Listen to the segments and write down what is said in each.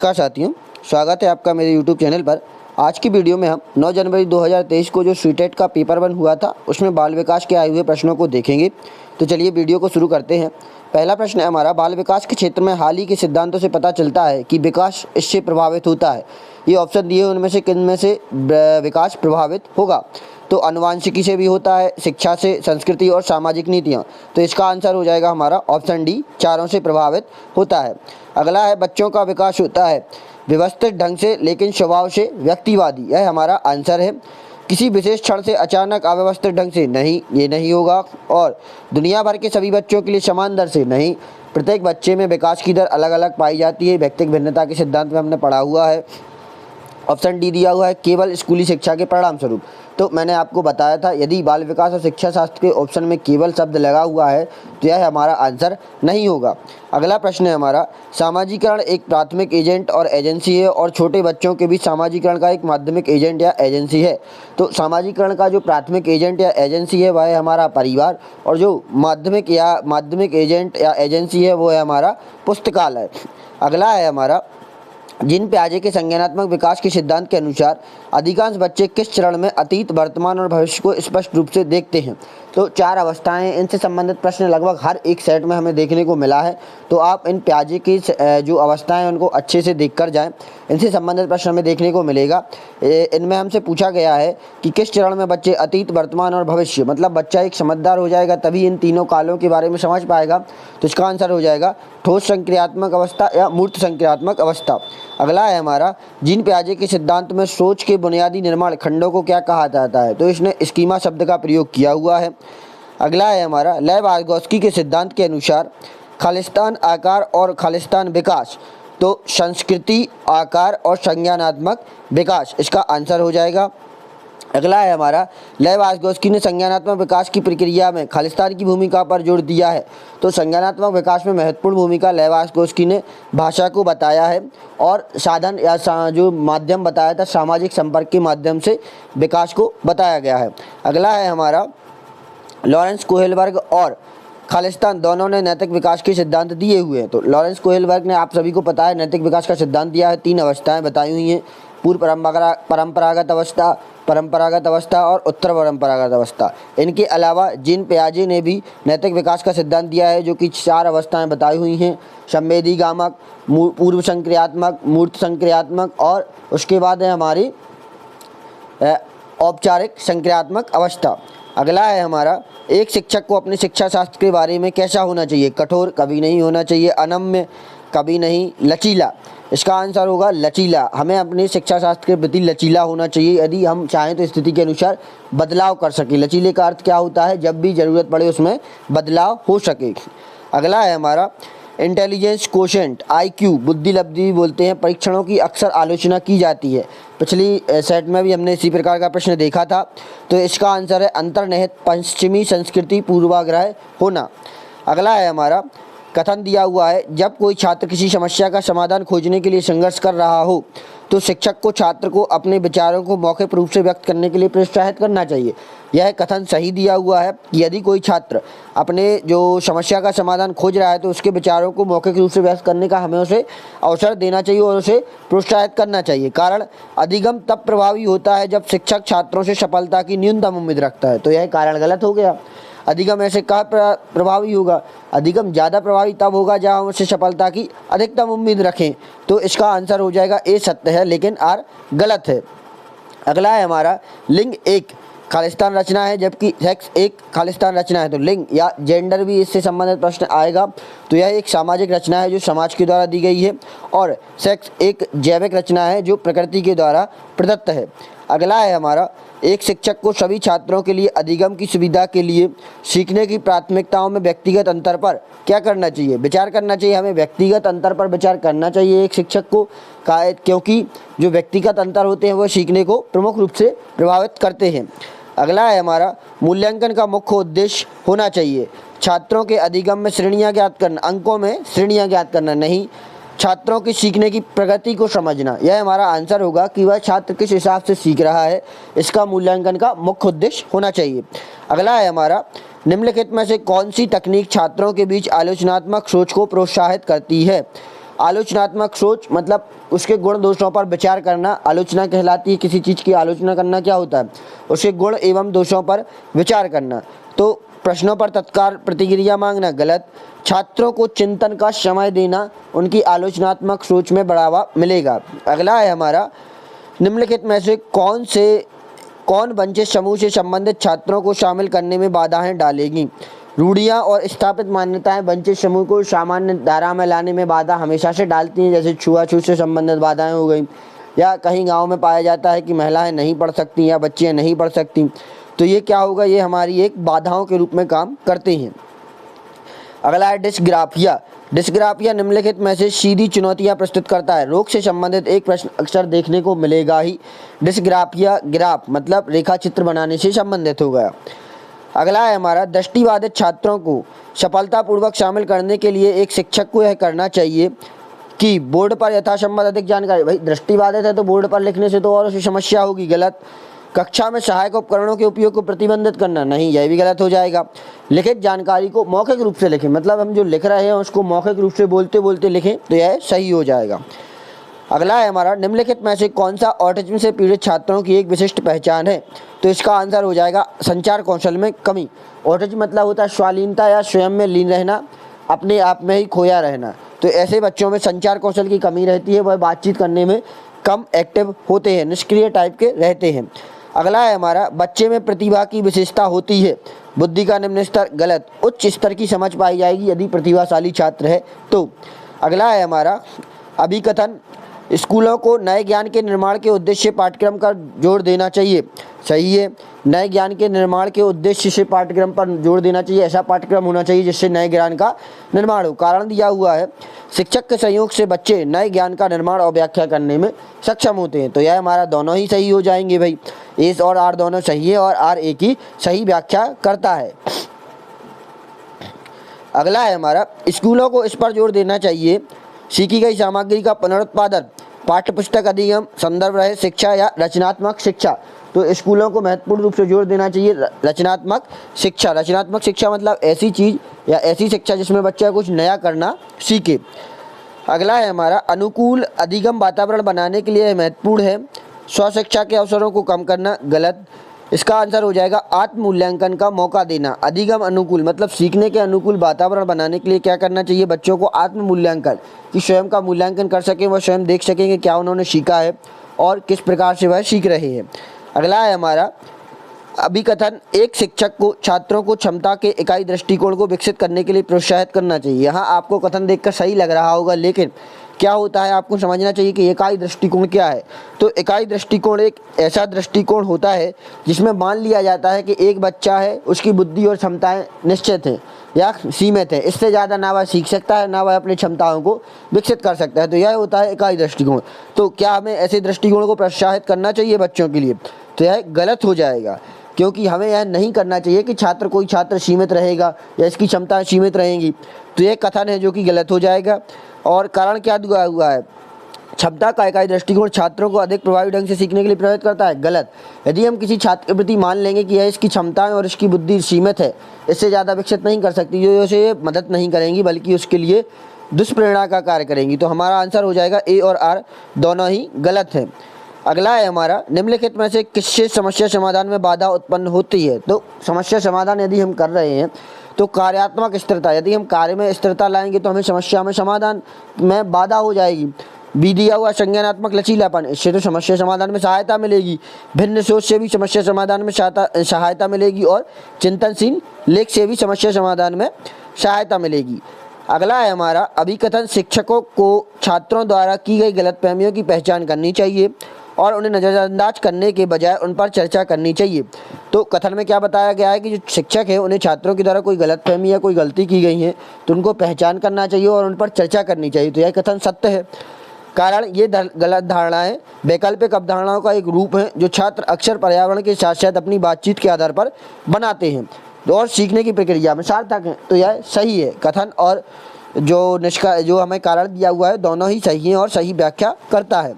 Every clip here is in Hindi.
नमस्कार साथियों, स्वागत है आपका मेरे YouTube चैनल पर। आज की वीडियो में हम 9 जनवरी 2023 को जो सीटेट का पेपर 1 हुआ था उसमें बाल विकास के आए हुए प्रश्नों को देखेंगे। तो चलिए वीडियो को शुरू करते हैं। पहला प्रश्न है हमारा, बाल विकास के क्षेत्र में हाल ही के सिद्धांतों से पता चलता है कि विकास इससे प्रभावित होता है। ये ऑप्शन दिए उनमें से किन में से विकास प्रभावित होगा? तो आनुवांशिकी से भी होता है, शिक्षा से, संस्कृति और सामाजिक नीतियाँ। तो इसका आंसर हो जाएगा हमारा ऑप्शन डी, चारों से प्रभावित होता है। अगला है, बच्चों का विकास होता है व्यवस्थित ढंग से लेकिन स्वभाव से व्यक्तिवादी। यह हमारा आंसर है। किसी विशेष क्षण से अचानक अव्यवस्थित ढंग से नहीं, ये नहीं होगा। और दुनिया भर के सभी बच्चों के लिए समान दर से नहीं, प्रत्येक बच्चे में विकास की दर अलग अलग पाई जाती है। व्यक्तिगत भिन्नता के सिद्धांत में हमने पढ़ा हुआ है। ऑप्शन डी दिया हुआ है, केवल स्कूली शिक्षा के परिणाम स्वरूप। तो मैंने आपको बताया था, यदि बाल विकास और शिक्षा शास्त्र के ऑप्शन में केवल शब्द लगा हुआ है तो यह हमारा आंसर नहीं होगा। अगला प्रश्न है हमारा, सामाजिकरण एक प्राथमिक एजेंट और एजेंसी है और छोटे बच्चों के बीच सामाजिकरण का एक माध्यमिक एजेंट या एजेंसी है। तो सामाजिकरण का जो प्राथमिक एजेंट या एजेंसी है वह है हमारा परिवार, और जो माध्यमिक एजेंट या एजेंसी है वो है हमारा पुस्तकालय। अगला है हमारा, जीन पियाजे के संज्ञानात्मक विकास के सिद्धांत के अनुसार अधिकांश बच्चे किस चरण में अतीत, वर्तमान और भविष्य को स्पष्ट रूप से देखते हैं? तो 4 अवस्थाएं, इनसे संबंधित प्रश्न लगभग हर एक सेट में हमें देखने को मिला है। तो आप इन पियाजे की जो अवस्थाएं हैं उनको अच्छे से देख कर जाएँ, इनसे संबंधित प्रश्न हमें देखने को मिलेगा। इनमें हमसे पूछा गया है कि किस चरण में बच्चे अतीत, वर्तमान और भविष्य, मतलब बच्चा एक समझदार हो जाएगा तभी इन तीनों कालों के बारे में समझ पाएगा। तो इसका आंसर हो जाएगा ठोस संक्रियात्मक अवस्था या मूर्त संक्रियात्मक अवस्था। अगला है हमारा, जीन पियाजे के सिद्धांत में सोच के बुनियादी निर्माण खंडों को क्या कहा जाता है? तो इसने स्कीमा शब्द का प्रयोग किया हुआ है। अगला है हमारा, लेव वार्गोस्की के सिद्धांत के अनुसार खालिस्तान आकार और खालिस्तान विकास, तो संस्कृति, आकार और संज्ञानात्मक विकास, इसका आंसर हो जाएगा। अगला है हमारा, लेव वार्गोस्की ने संज्ञानात्मक विकास की प्रक्रिया में खालिस्तान की भूमिका पर जोर दिया है। तो संज्ञानात्मक विकास में महत्वपूर्ण भूमिका लेव वार्गोस्की ने भाषा को बताया है और साधन या जो माध्यम बताया था सामाजिक संपर्क के माध्यम से विकास को बताया गया है। अगला है हमारा, लॉरेंस कोहेलबर्ग और खालिस्तान दोनों ने नैतिक विकास के सिद्धांत दिए हुए हैं। तो लॉरेंस कोहेलबर्ग ने, आप सभी को पता है, नैतिक विकास का सिद्धांत दिया है। 3 अवस्थाएं बताई हुई हैं, पूर्व परंपरागत अवस्था और उत्तर परंपरागत अवस्था। इनके अलावा जीन पियाजे ने भी नैतिक विकास का सिद्धांत दिया है जो कि 4 अवस्थाएं बताई हुई हैं, संवेदीगामक, पूर्व संक्रियात्मक, मूर्त संक्रियात्मक और उसके बाद है हमारी औपचारिक संक्रियात्मक अवस्था। अगला है हमारा, एक शिक्षक को अपने शिक्षा शास्त्र के बारे में कैसा होना चाहिए? कठोर कभी नहीं होना चाहिए, अनम्य कभी नहीं, लचीला। इसका आंसर होगा लचीला। हमें अपने शिक्षा शास्त्र के प्रति लचीला होना चाहिए, यदि हम चाहें तो स्थिति के अनुसार बदलाव कर सकें। लचीले का अर्थ क्या होता है? जब भी ज़रूरत पड़े उसमें बदलाव हो सके। अगला है हमारा, इंटेलिजेंस कोशेंट, IQ, बुद्धि लब्धि भी बोलते हैं, परीक्षणों की अक्सर आलोचना की जाती है। पिछली सेट में भी हमने इसी प्रकार का प्रश्न देखा था। तो इसका आंसर है अंतर्निहित पश्चिमी संस्कृति पूर्वाग्रह होना। अगला है हमारा, कथन दिया हुआ है, जब कोई छात्र किसी समस्या का समाधान खोजने के लिए संघर्ष कर रहा हो तो शिक्षक को छात्र को अपने विचारों को मौखिक रूप से व्यक्त करने के लिए प्रोत्साहित करना चाहिए। यह कथन सही दिया हुआ है कि यदि कोई छात्र अपने जो समस्या का समाधान खोज रहा है तो उसके विचारों को मौखिक रूप से व्यक्त करने का हमें उसे अवसर देना चाहिए और उसे प्रोत्साहित करना चाहिए। कारण अधिगम तब प्रभावी होता है जब शिक्षक छात्रों से सफलता की न्यूनतम उम्मीद रखता है। तो यह कारण गलत हो गया। अधिगम ऐसे कहाँ प्रभावी होगा? अधिगम ज़्यादा प्रभावी तब होगा जहाँ हम उससे सफलता की अधिकतम उम्मीद रखें। तो इसका आंसर हो जाएगा ए सत्य है लेकिन आर गलत है। अगला है हमारा, लिंग एक खालिस्तान रचना है जबकि सेक्स एक खालिस्तान रचना है। तो लिंग या जेंडर भी इससे संबंधित प्रश्न आएगा। तो यह एक सामाजिक रचना है जो समाज के द्वारा दी गई है और सेक्स एक जैविक रचना है जो प्रकृति के द्वारा प्रदत्त है। अगला है हमारा, एक शिक्षक को सभी छात्रों के लिए अधिगम की सुविधा के लिए सीखने की प्राथमिकताओं में व्यक्तिगत अंतर पर क्या करना चाहिए? विचार करना चाहिए। हमें व्यक्तिगत अंतर पर विचार करना चाहिए एक शिक्षक को, क्योंकि जो व्यक्तिगत अंतर होते हैं वह सीखने को प्रमुख रूप से प्रभावित करते हैं। अगला है हमारा, मूल्यांकन का मुख्य उद्देश्य होना चाहिए छात्रों के अधिगम में श्रेणियाँ ज्ञात करना, अंकों में श्रेणियाँ ज्ञात करना नहीं, छात्रों की सीखने की प्रगति को समझना। यह हमारा आंसर होगा कि वह छात्र किस हिसाब से सीख रहा है, इसका मूल्यांकन का मुख्य उद्देश्य होना चाहिए। अगला है हमारा, निम्नलिखित में से कौन सी तकनीक छात्रों के बीच आलोचनात्मक सोच को प्रोत्साहित करती है? आलोचनात्मक सोच मतलब उसके गुण दोषों पर विचार करना आलोचना कहलाती है। किसी चीज़ की आलोचना करना क्या होता है, उसके गुण एवं दोषों पर विचार करना। तो प्रश्नों पर तत्काल प्रतिक्रिया मांगना गलत। छात्रों को चिंतन का समय देना, उनकी आलोचनात्मक सोच में बढ़ावा मिलेगा। अगला है हमारा, निम्नलिखित में से कौन वंचित समूह से संबंधित छात्रों को शामिल करने में बाधाएं डालेगी। रूढ़ियाँ और स्थापित मान्यताएं वंचित समूह को सामान्य धारा में लाने में बाधा हमेशा से डालती हैं, जैसे छुआछूत से संबंधित बाधाएं हो गई, या कहीं गांव में पाया जाता है कि महिलाएं नहीं पढ़ सकती या बच्चियां नहीं पढ़ सकती, तो ये क्या होगा, ये हमारी एक बाधाओं के रूप में काम करते हैं। अगला है डिस्ग्राफिया। डिस्ग्राफिया निम्नलिखित में से सीधी चुनौतियां प्रस्तुत करता है। रोग से संबंधित एक प्रश्न अक्सर देखने को मिलेगा ही। डिस्ग्राफिया ग्राफ मतलब रेखा चित्र बनाने से संबंधित होगा। अगला है हमारा, दृष्टिबाधित छात्रों को सफलतापूर्वक शामिल करने के लिए एक शिक्षक को यह करना चाहिए कि बोर्ड पर यथासंभव अधिक जानकारी। भाई दृष्टिबाधित है तो बोर्ड पर लिखने से तो और उसे समस्या होगी, गलत। कक्षा में सहायक उपकरणों के उपयोग को प्रतिबंधित करना, नहीं, यह भी गलत हो जाएगा। लिखित जानकारी को मौखिक रूप से लिखें, मतलब हम जो लिख रहे हैं उसको मौखिक रूप से बोलते बोलते लिखें तो यह सही हो जाएगा। अगला है हमारा, निम्नलिखित में से कौन सा ऑटिज्म से पीड़ित छात्रों की एक विशिष्ट पहचान है। तो इसका आंसर हो जाएगा संचार कौशल में कमी। ऑटिज्म मतलब होता है स्वाधीनता या स्वयं में लीन रहना, अपने आप में ही खोया रहना। तो ऐसे बच्चों में संचार कौशल की कमी रहती है, वह बातचीत करने में कम एक्टिव होते हैं, निष्क्रिय टाइप के रहते हैं। अगला है हमारा, बच्चे में प्रतिभा की विशेषता होती है, बुद्धि का निम्न स्तर, गलत। उच्च स्तर की समझ पाई जाएगी यदि प्रतिभाशाली छात्र है तो। अगला है हमारा, अभिकथन, स्कूलों को नए ज्ञान के निर्माण के उद्देश्य पाठ्यक्रम का जोर देना चाहिए, सही है। नए ज्ञान के निर्माण के उद्देश्य से पाठ्यक्रम पर जोर देना चाहिए, ऐसा पाठ्यक्रम होना चाहिए जिससे नए ज्ञान का निर्माण हो। कारण दिया हुआ है, शिक्षक के सहयोग से बच्चे नए ज्ञान का निर्माण और व्याख्या करने में सक्षम होते हैं। तो यह हमारा दोनों ही सही हो जाएंगे भाई, ए और आर दोनों सही है और आर ए की सही व्याख्या करता है। अगला है हमारा, स्कूलों को इस पर जोर देना चाहिए सीखी गई सामग्री का पुनरुत्पादन, पाठ्यपुस्तक अधिगम, संदर्भ रहे शिक्षा या रचनात्मक शिक्षा। तो स्कूलों को महत्वपूर्ण रूप से जोर देना चाहिए रचनात्मक शिक्षा। रचनात्मक शिक्षा मतलब ऐसी चीज़ या ऐसी शिक्षा जिसमें बच्चा कुछ नया करना सीखे। अगला है हमारा, अनुकूल अधिगम वातावरण बनाने के लिए महत्वपूर्ण है स्वशिक्षा के अवसरों को कम करना, गलत। इसका आंसर हो जाएगा आत्म मूल्यांकन का मौका देना। अधिगम अनुकूल मतलब सीखने के अनुकूल वातावरण बनाने के लिए क्या करना चाहिए, बच्चों को आत्म मूल्यांकन, कि स्वयं का मूल्यांकन कर सकें, वह स्वयं देख सकेंगे क्या उन्होंने सीखा है और किस प्रकार से वह सीख रहे हैं। अगला है हमारा, अभिकथन, एक शिक्षक को छात्रों को क्षमता के इकाई दृष्टिकोण को विकसित करने के लिए प्रोत्साहित करना चाहिए। यहाँ आपको कथन देखकर सही लग रहा होगा, लेकिन क्या होता है आपको समझना चाहिए कि इकाई दृष्टिकोण क्या है। तो इकाई दृष्टिकोण एक ऐसा दृष्टिकोण होता है जिसमें मान लिया जाता है कि एक बच्चा है, उसकी बुद्धि और क्षमताएं निश्चित हैं या सीमित है, इससे ज़्यादा ना वह सीख सकता है ना वह अपनी क्षमताओं को विकसित कर सकता है। तो यह होता है इकाई दृष्टिकोण। तो क्या हमें ऐसे दृष्टिकोण को प्रोत्साहित करना चाहिए बच्चों के लिए, तो यह गलत हो जाएगा, क्योंकि हमें यह नहीं करना चाहिए कि कोई छात्र सीमित रहेगा या इसकी क्षमताएं सीमित रहेंगी। तो यह कथन है जो कि गलत हो जाएगा। और कारण क्या दिया हुआ है, क्षमता का इकाई दृष्टिकोण छात्रों को अधिक प्रभावी ढंग से सीखने के लिए प्रेरित करता है, गलत। यदि हम किसी छात्र के प्रति मान लेंगे कि यह इसकी क्षमताएं और इसकी बुद्धि सीमित है, इससे ज़्यादा विकसित नहीं कर सकती, जो उसे मदद नहीं करेंगी बल्कि उसके लिए दुष्प्रेरणा का कार्य करेंगी। तो हमारा आंसर हो जाएगा ए और आर दोनों ही गलत है। अगला है हमारा, निम्नलिखित में से किससे समस्या समाधान में बाधा उत्पन्न होती है। तो समस्या समाधान यदि हम कर रहे हैं तो कार्यात्मक स्थिरता, यदि हम कार्य में स्थिरता लाएंगे तो हमें समस्या में समाधान में बाधा हो जाएगी। बी दिया हुआ संज्ञानात्मक लचीलापन, इससे तो समस्या समाधान में सहायता मिलेगी। भिन्न सोच से भी समस्या समाधान में सहायता मिलेगी और चिंतनशील लेख से भी समस्या समाधान में सहायता मिलेगी। अगला है हमारा, अभिकथन, शिक्षकों को छात्रों द्वारा की गई गलतफहमियों की पहचान करनी चाहिए और उन्हें नज़रअंदाज करने के बजाय उन पर चर्चा करनी चाहिए। तो कथन में क्या बताया गया है कि जो शिक्षक है उन्हें छात्रों की द्वारा कोई गलतफहमी या कोई गलती की गई है तो उनको पहचान करना चाहिए और उन पर चर्चा करनी चाहिए। तो यह कथन सत्य है। कारण ये गलत धारणाएं वैकल्पिक अवधारणाओं का एक रूप है जो छात्र अक्सर पर्यावरण के साथ साथ अपनी बातचीत के आधार पर बनाते हैं और सीखने की प्रक्रिया में सार्थक हैं। तो यह सही है। कथन और जो हमें कारण दिया हुआ है दोनों ही सही हैं और सही व्याख्या करता है।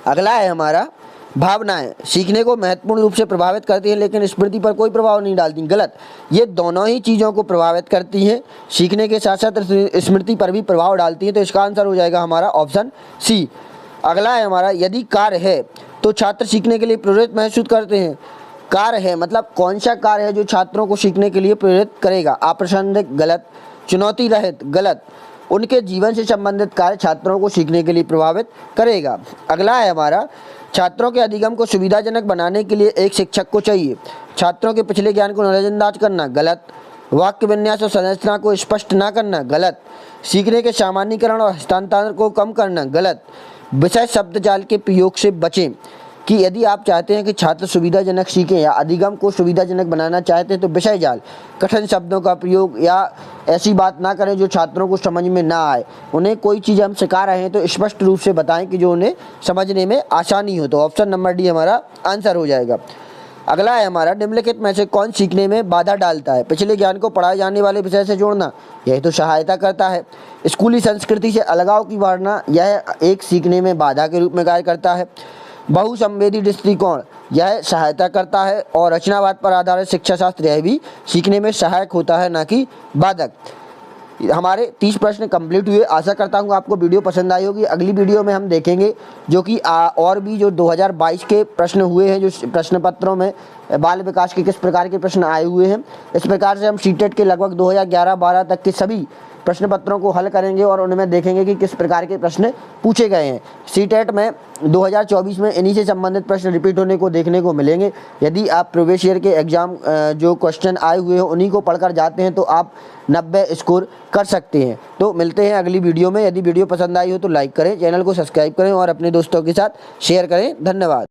अगला है हमारा, भावनाएं सीखने को महत्वपूर्ण रूप से प्रभावित करती हैं लेकिन स्मृति पर कोई प्रभाव नहीं डालती। गलत, ये दोनों ही चीज़ों को प्रभावित करती हैं, सीखने के साथ साथ स्मृति पर भी प्रभाव डालती हैं। तो इसका आंसर हो जाएगा हमारा ऑप्शन सी। अगला है हमारा, यदि कार्य है तो छात्र सीखने के लिए प्रेरित महसूस करते हैं। कार्य है मतलब कौन सा कार्य है जो छात्रों को सीखने के लिए प्रेरित करेगा? अप्रासंगिक, गलत। चुनौती रहित, गलत। उनके जीवन से संबंधित कार्य छात्रों को सीखने के लिए प्रभावित करेगा। अगला है हमारा, छात्रों के अधिगम को सुविधाजनक बनाने के लिए एक शिक्षक को चाहिए। छात्रों के पिछले ज्ञान को नजरअंदाज करना, गलत। वाक्य विन्यास और संरचना को स्पष्ट न करना, गलत। सीखने के सामान्यीकरण और हस्तांतरण को कम करना, गलत। विषय शब्द जाल के प्रयोग से बचें, कि यदि आप चाहते हैं कि छात्र सुविधाजनक सीखें या अधिगम को सुविधाजनक बनाना चाहते हैं तो विषय जाल, कठिन शब्दों का प्रयोग या ऐसी बात ना करें जो छात्रों को समझ में ना आए। उन्हें कोई चीज़ हम सिखा रहे हैं तो स्पष्ट रूप से बताएं कि जो उन्हें समझने में आसानी हो। तो ऑप्शन नंबर डी हमारा आंसर हो जाएगा। अगला है हमारा, निम्नलिखित में से कौन सीखने में बाधा डालता है? पिछले ज्ञान को पढ़ाए जाने वाले विषय से जोड़ना, यह तो सहायता करता है। स्कूली संस्कृति से अलगाव की भावना, यह एक सीखने में बाधा के रूप में कार्य करता है। बहुसंवेदी दृष्टिकोण, यह सहायता करता है। और रचनावाद पर आधारित शिक्षा शास्त्र, यह भी सीखने में सहायक होता है, ना कि बाधक। हमारे 30 प्रश्न कंप्लीट हुए। आशा करता हूँ आपको वीडियो पसंद आई होगी। अगली वीडियो में हम देखेंगे जो कि और भी जो 2022 के प्रश्न हुए हैं, जो प्रश्न पत्रों में बाल विकास के किस प्रकार के प्रश्न आए हुए हैं। इस प्रकार से हम सीटेट के लगभग 2011-12 तक के सभी प्रश्न पत्रों को हल करेंगे और उनमें देखेंगे कि किस प्रकार के प्रश्न पूछे गए हैं। सीटेट में 2024 में इन्हीं से संबंधित प्रश्न रिपीट होने को देखने को मिलेंगे। यदि आप प्रीवियस ईयर के एग्जाम जो क्वेश्चन आए हुए हैं उन्हीं को पढ़कर जाते हैं तो आप 90 स्कोर कर सकते हैं। तो मिलते हैं अगली वीडियो में। यदि वीडियो पसंद आई हो तो लाइक करें, चैनल को सब्सक्राइब करें और अपने दोस्तों के साथ शेयर करें। धन्यवाद।